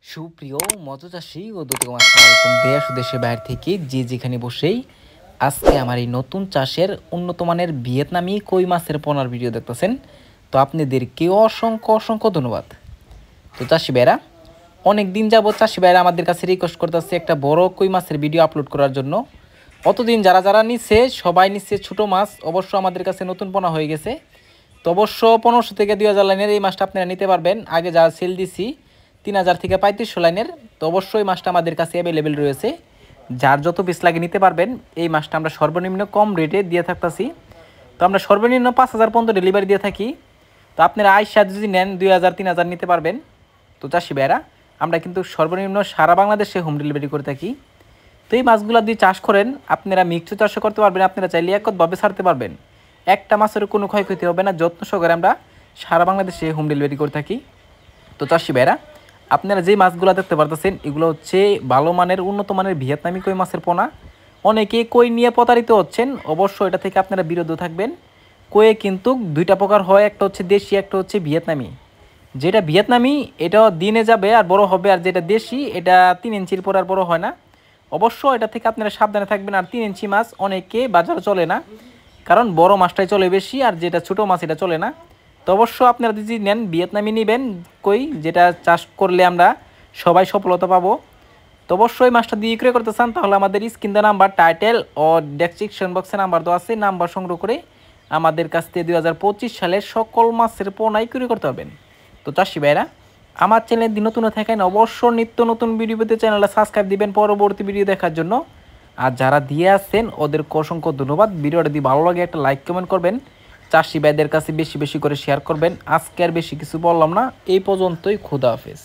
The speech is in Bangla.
সুপ্রিয় মৎস্যচাষী ও দর্শক, আসসালামু আলাইকুম। দেশ ও দেশের বাইরে থেকে যে যেখানে বসেই আজকে আমার এই নতুন চাষের উন্নত মানের ভিয়েতনামি কই মাছের পোনার ভিডিও দেখতেছেন, তো আপনাদেরকে অসংখ্য অসংখ্য ধন্যবাদ। তো চাষি ভাইরা, অনেক দিন যাবত চাষি ভাইরা আমাদের কাছে রিকোয়েস্ট করতেছে একটা বড় কই মাছের ভিডিও আপলোড করার জন্য। অতদিন যারা যারা নিচ্ছে সবাই নিচ্ছে ছোটো মাছ, অবশ্য আমাদের কাছে নতুন পোনা হয়ে গেছে। তো অবশ্য 1500 থেকে 2000 লাইনের এই মাছটা আপনারা নিতে পারবেন। আগে যা সেল দিছি 3000 থেকে 3500 লাইনের, তো অবশ্যই মাছটা আমাদের কাছে অ্যাভেলেবেল রয়েছে। যার যত পিস লাগে নিতে পারবেন। এই মাছটা আমরা সর্বনিম্ন কম রেটে দিয়ে থাকতেছি। তো আমরা সর্বনিম্ন 5000 পর্যন্ত ডেলিভারি দিয়ে থাকি। তো আপনারা আইসা যদি নেন 2000 3000 নিতে পারবেন। তো চাষি ভাইরা, আমরা কিন্তু সর্বনিম্ন সারা বাংলাদেশে হোম ডেলিভারি করে থাকি। তো এই মাছগুলো দিয়ে চাষ করেন, আপনারা মিক্সও চাষও করতে পারবেন, আপনারা চাইলে একতভাবে ছাড়তে পারবেন। একটা মাছের কোনো ক্ষয়ক্ষতি হবে না, যত্ন সহকারে আমরা সারা বাংলাদেশে হোম ডেলিভারি করে থাকি। তো চাষি ভাইরা, আপনারা যে মাছগুলো দেখতে পারতেছেন এগুলো হচ্ছে ভালো মানের উন্নত মানের ভিয়েতনামি কই মাছের পোনা। অনেকে কই নিয়ে প্রতারিত হচ্ছেন, অবশ্য এটা থেকে আপনারা বিরত থাকবেন। কয়ে কিন্তু দুইটা প্রকার হয়, একটা হচ্ছে দেশি, একটা হচ্ছে ভিয়েতনামি। যেটা ভিয়েতনামি এটা দিনে যাবে আর বড় হবে, আর যেটা দেশি এটা 3 ইঞ্চির পর আর বড় হয় না। অবশ্য এটা থেকে আপনারা সাবধানে থাকবেন। আর 3 ইঞ্চি মাছ অনেকে বাজারে চলে না, কারণ বড় মাছটাই চলে বেশি, আর যেটা ছোটো মাছ এটা চলে না। তো অবশ্য আপনারা যদি নেন ভিয়েতনামি নেবেন কই, যেটা চাষ করলে আমরা সবাই সফলতা পাবো। তো অবশ্যই মাছটা দিয়ে বিক্রয় করতে চান তাহলে আমাদের স্ক্রিন দেওয়া নাম্বার, টাইটেল ও ডেসক্রিপশন বক্সে নাম্বার দেওয়া আছে, নাম্বার সংগ্রহ করে আমাদের কাছ থেকে 2025 সালের সকল মাছের পোনাই বিক্রি করতে হবেন। তো চাষি ভাইরা, আমার চ্যানেল দিন নতুন থাকেন, অবশ্য নিত্য নতুন ভিডিও পেতে চ্যানেলটা সাবস্ক্রাইব দিবেন পরবর্তী ভিডিও দেখার জন্য। আর যারা দিয়ে আসছেন ওদেরকে অসংখ্য ধন্যবাদ। ভিডিওটা যদি ভালো লাগে একটা লাইক কমেন্ট করবেন, চাষি ভাইদের কাছে বেশি বেশি করে শেয়ার করবেন। আজকে আর বেশি কিছু বললাম না, এই পর্যন্তই। খোদা হাফেজ।